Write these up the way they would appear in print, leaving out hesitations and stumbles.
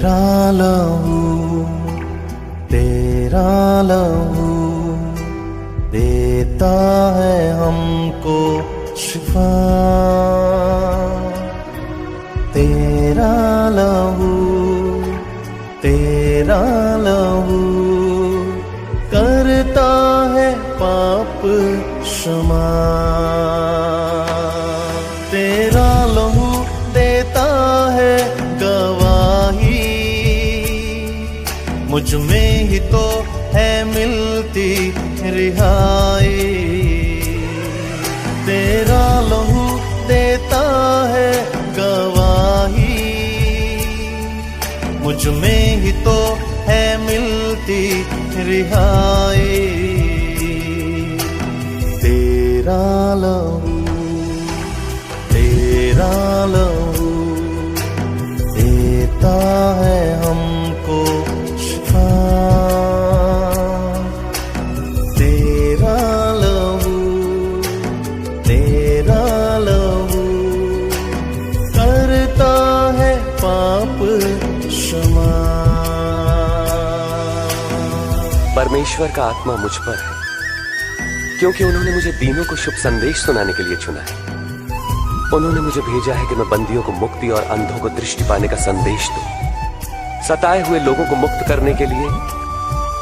तेरा लहू तेरा लहू देता है हमको शिफा। तेरा लहू तेरा लहू करता है पाप क्षमा। तेरा लहू देता है गवाही, मुझ में ही तो है मिलती रिहाई। तेरा लहू देता है गवाही, मुझ में ही तो है मिलती रिहाई। तेरा लहू तेरा लहू देता है हमको शिफा। तेरा लहू तेरा लहू करता है पाप क्षमा। परमेश्वर का आत्मा मुझ पर है, क्योंकि उन्होंने मुझे दीनों को शुभ संदेश सुनाने के लिए चुना है। उन्होंने मुझे भेजा है कि मैं बंदियों को मुक्ति और अंधों को दृष्टि पाने का संदेश दूं, सताए हुए लोगों को मुक्त करने के लिए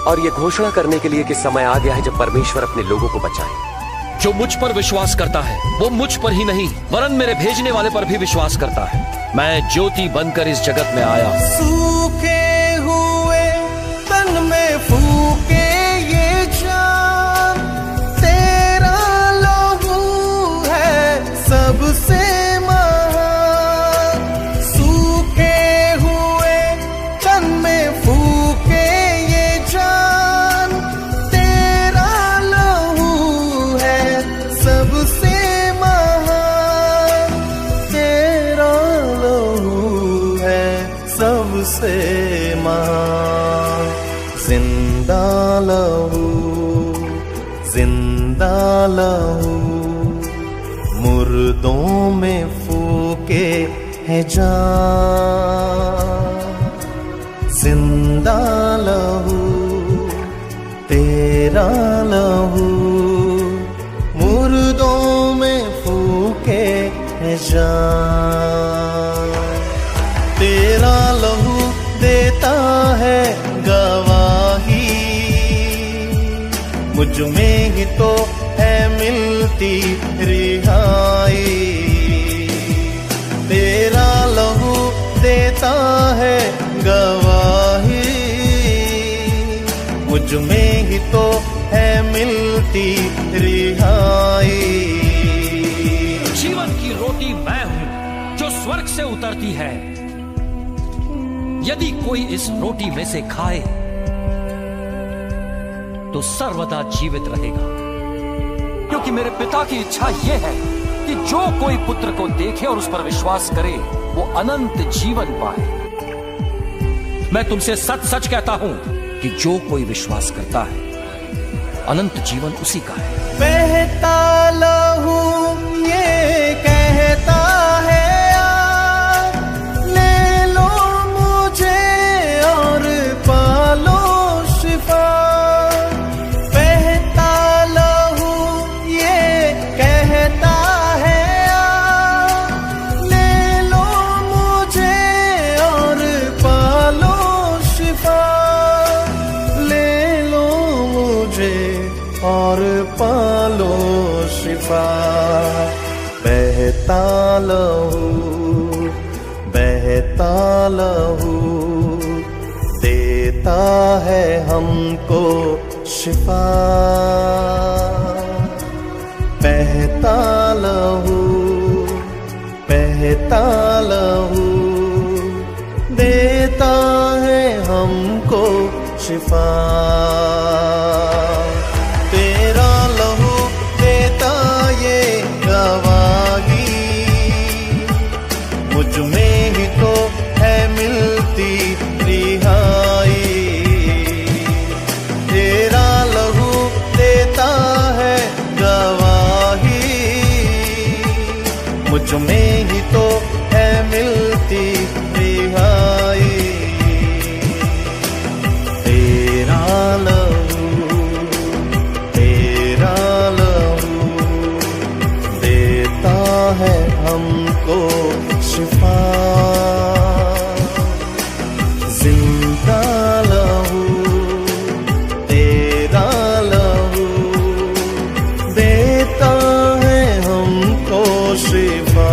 और ये घोषणा करने के लिए कि समय आ गया है जब परमेश्वर अपने लोगों को बचाए। जो मुझ पर विश्वास करता है वो मुझ पर ही नहीं वरन मेरे भेजने वाले पर भी विश्वास करता है। मैं ज्योति बनकर इस जगत में आया। सूखे हुए तन में फूके ये जान, तेरा लहू है सबसे महान। सूखे हुए तन में फूके ये जान, तेरा लहू है सबसे महान। तेरा लहू है सबसे महान। जिंदा लहू जिंदा लहू मुर्दों में फूके है जान। जिंदा लहू तेरा लहू मुर्दों में फूके है जान। तेरा लहू देता है गवाही, मुझ में ही तो है मिलती रिहाई। तेरा लहू देता है गवाही, मुझ में ही तो है मिलती रिहाई। जीवन की रोटी मैं हूं जो स्वर्ग से उतरती है। यदि कोई इस रोटी में से खाए तो सर्वदा जीवित रहेगा, क्योंकि मेरे पिता की इच्छा यह है कि जो कोई पुत्र को देखे और उस पर विश्वास करे वो अनंत जीवन पाए। मैं तुमसे सच सच कहता हूं कि जो कोई विश्वास करता है अनंत जीवन उसी का है। बहता लहू ये कहता है ले लो मुझे और पालो शिफा। बहता लहू ये कहता है ले लो मुझे और पालो शिफा। ले लो मुझे और पालो शिफा। बहता लहू देता है हमको शिफा। बहता लहू देता है हमको शिफा। तेरा लहू देता ये गवाही, मुझ में ही तो है मिलती रिहाई। तेरा लहू देता है गवाही, मुझ में ही तो है मिलती रिहाई। हमको शिफा। जिंदा लहू तेरा लहू देता है हमको शिफा।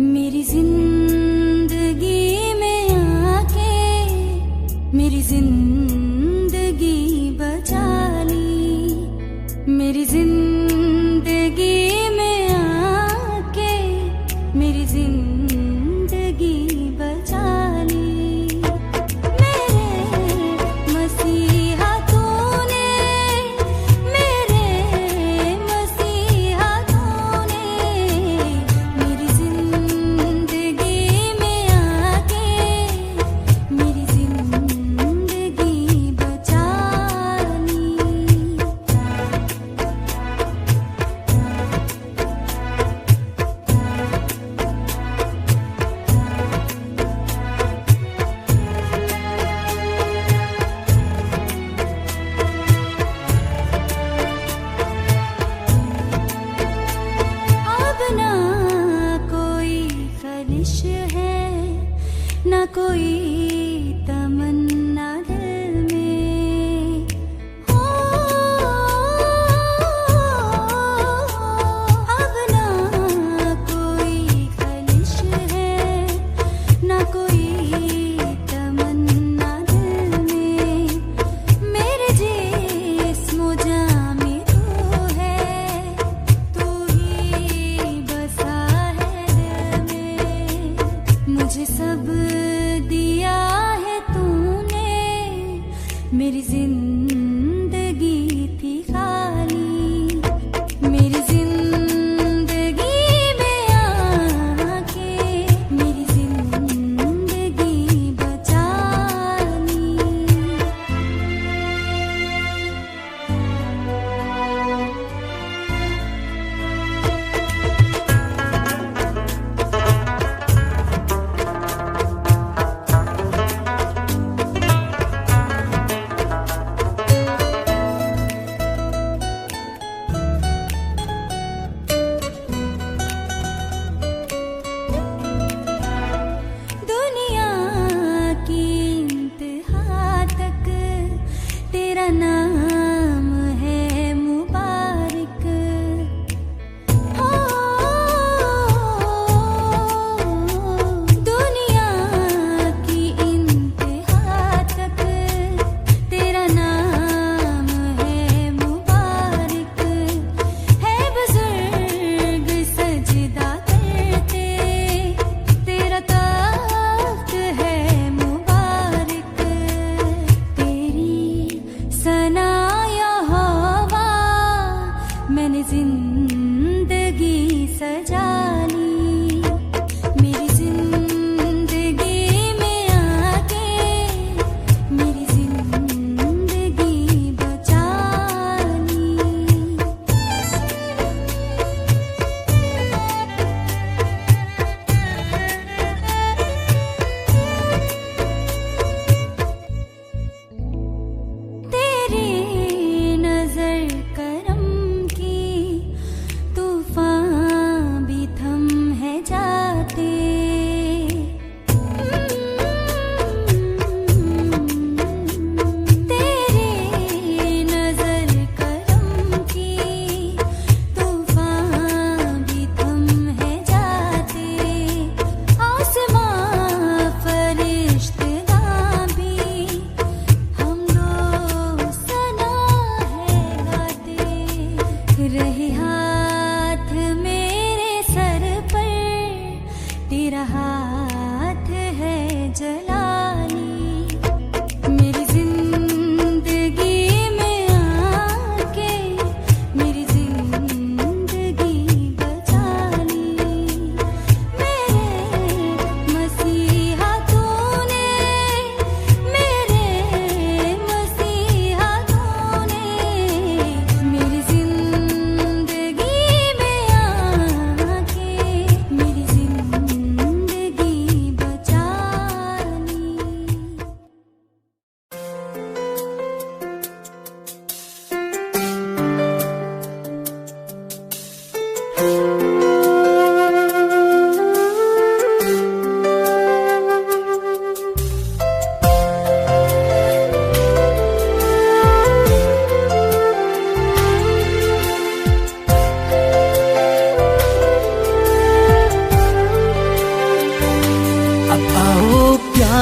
मेरी जिंदगी में आके मेरी जिंदगी बचा ली। मेरी जिंदगी में आके मेरी जिंदगी बचा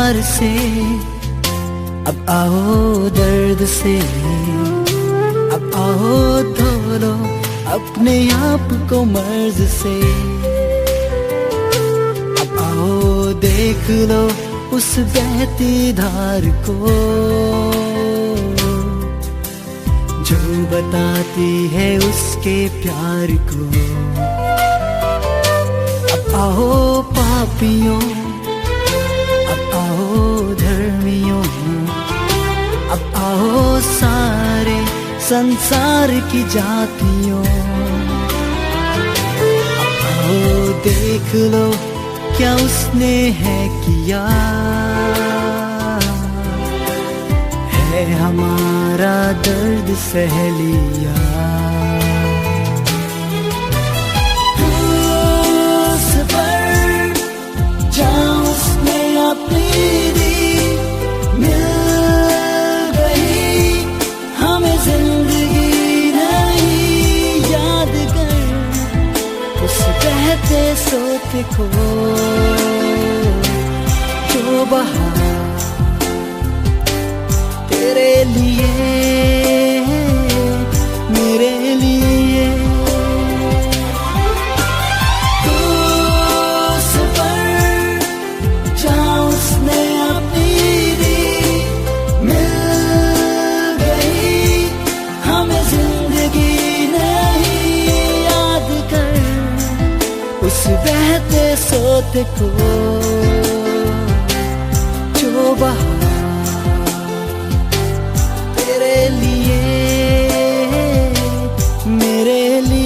प्यार से, अब आओ दर्द से, अब आओ धो लो अपने आप को मर्ज से, अब आओ देख लो उस बहती धार को जो बताती है उसके प्यार को। अब आओ पापियों, अब आओ धर्मियों, अब आओ सारे संसार की जातियों, अब आओ देख लो क्या उसने है किया, है हमारा दर्द सह लिया। उस पर जहाँ उसने अपनी दी मिल गई हमें जिंदगी नहीं, याद कर उस बहते सोते को जो बहा तेरे लिए मेरे लिए। उस पर जहाँ उसने अपनी दी मिल गई हमें जिंदगी नहीं, याद कर उस बहते सोते को जो बहा तेरे लिए मेरे लिए।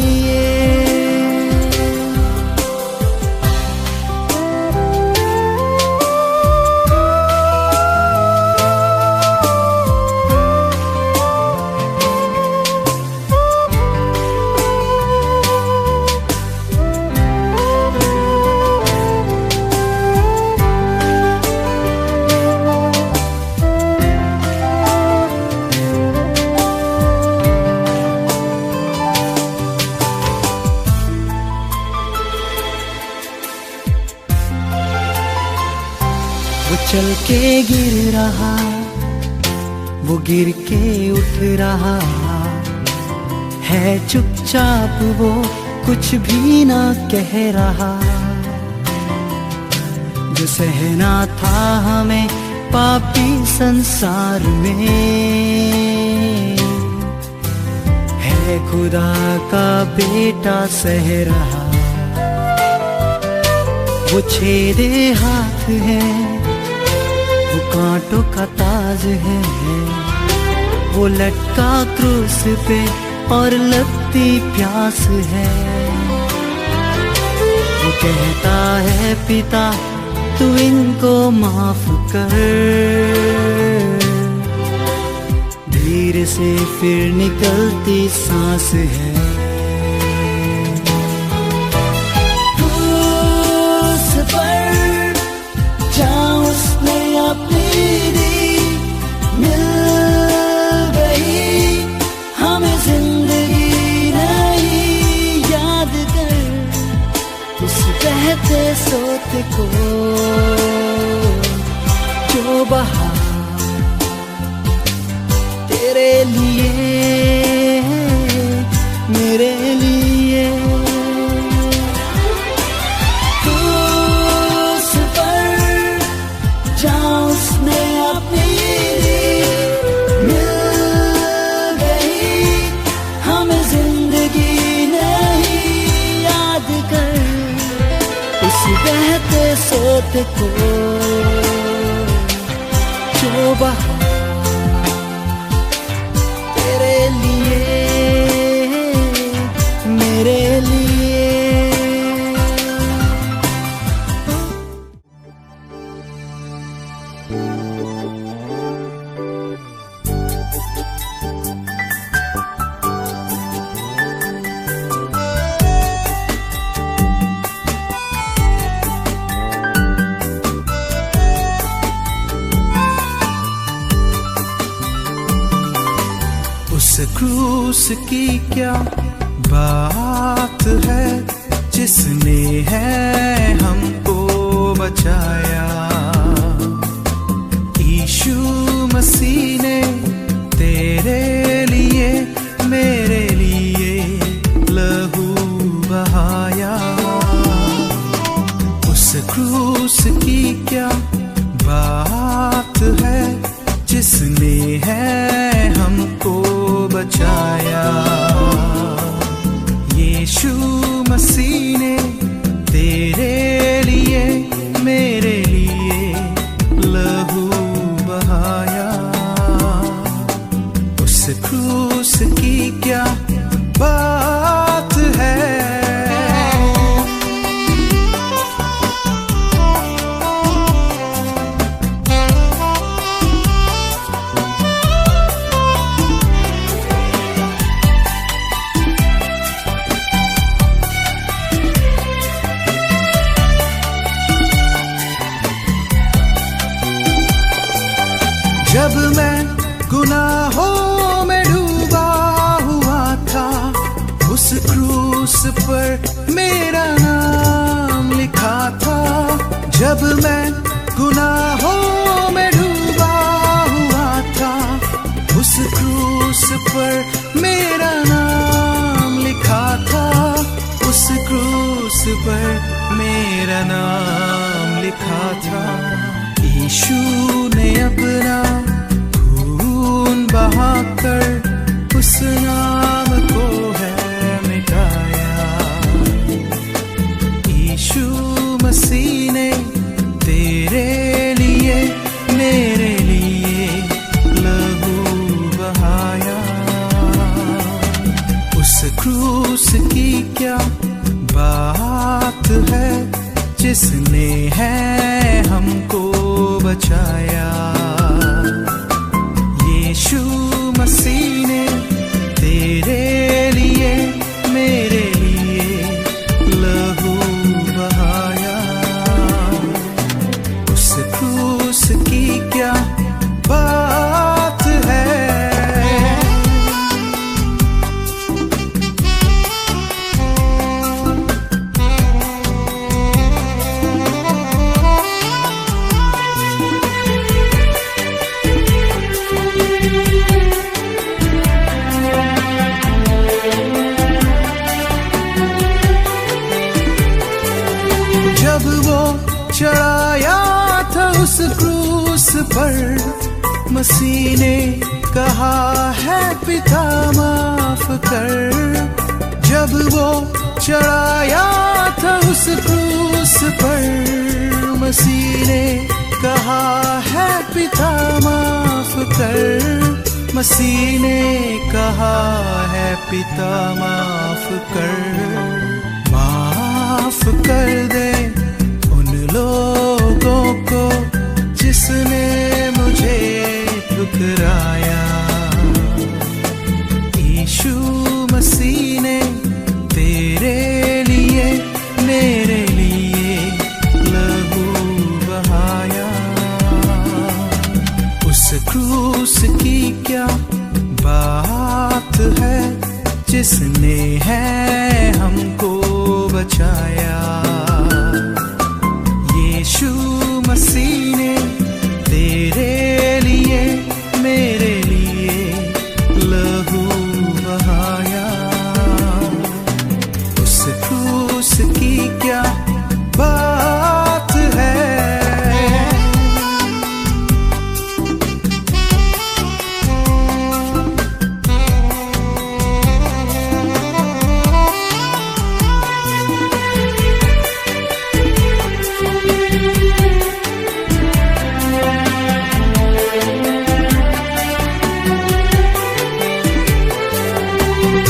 वो चल के गिर रहा, वो गिर के उठ रहा है, चुपचाप वो कुछ भी ना कह रहा। जो सहना था हमें पापी संसार में, है खुदा का बेटा सह रहा। वो छेदे हाथ है, वो कांटों का ताज है, वो लटका क्रूस पे और लगती प्यास है। वो कहता है पिता तू इनको माफ कर, धीरे से फिर निकलती सांस है। उस पर जहाँ उसने अपनी दी मिल गई हमें जिंदगी नहीं, याद कर उस बहते सोते को जो बहा तेरे लिए मेरे लिए। उस पर जहाँ उसने अपनी दी मिल गई हमें जिंदगी नहीं, याद कर उस बहते सोते को जो बहा तेरे लिए मेरे लिए। उस क्रूस की क्या बात है जिसने है हमको बचाया, मसीह ने तेरे लिए मेरे लिए लहू बहाया। उस क्रूस की क्या बात है जिसने है हमको बचाया। यीशु मसीह ने तेरे लिए मेरे लिए लहू बहाया। उस क्रूस की क्या बात है। जब मैं गुनाहों में डूबा हुआ था, उस क्रूस पर मेरा नाम लिखा था। जब मैं गुनाहों में डूबा हुआ था, उस क्रूस पर मेरा नाम लिखा था। उस क्रूस पर मेरा नाम लिखा था। यीशु ने अपना खून बहाकर उस नाम को है मिटाया। यीशु मसीह ने तेरे लिए मेरे लिए लहू बहाया। उस क्रूस की क्या बात है जिसने है हमको बचाया। यीशु मसीह ने तेरे लिए मेरे लिए लहू बहाया। उस क्रूस की क्या बात है। जब वो चढ़ाया था उस क्रूस पर, मसीह ने कहा है पिता माफ कर। जब वो चढ़ाया था उस क्रूस पर, मसीह ने कहा है पिता माफ कर। मसीह ने कहा है पिता माफ कर। माफ कर दे उन लोगों को जिसने मुझे ठुकराया। यीशु मसीह ने तेरे लिए मेरे लिए लहू बहाया। उस क्रूस की क्या बात है जिसने है हमको बचाया। यीशु मसीह ने तेरे लिए मेरे लिए लहू बहाया। उस क्रूस की क्या बात है।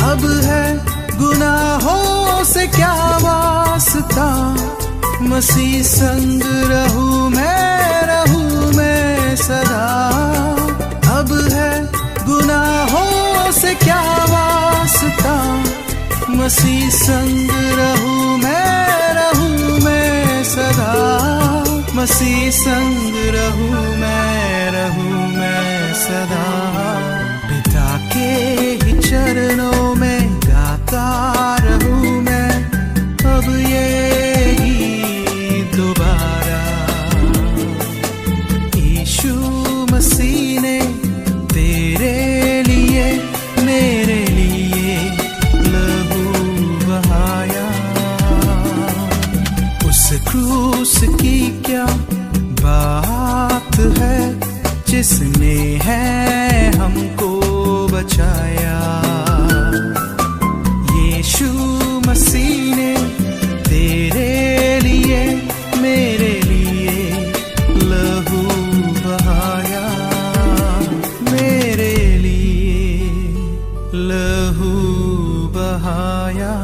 अब है गुनाहों से क्या वास्ता, मसीह संग रहूं मैं सदा। अब है गुनाहों से क्या वास्ता, मसीह संग रहूं मैं सदा। मसीह संग रहूं मैं सदा। पिता के ही चरणों में गाता रहूं मैं अब ये ही दोबारा। यीशु मसीह ने क्रूस की क्या बात है, जिसने है हमको बचाया। यीशु मसीह ने तेरे लिए मेरे लिए लहू बहाया, मेरे लिए लहू बहाया।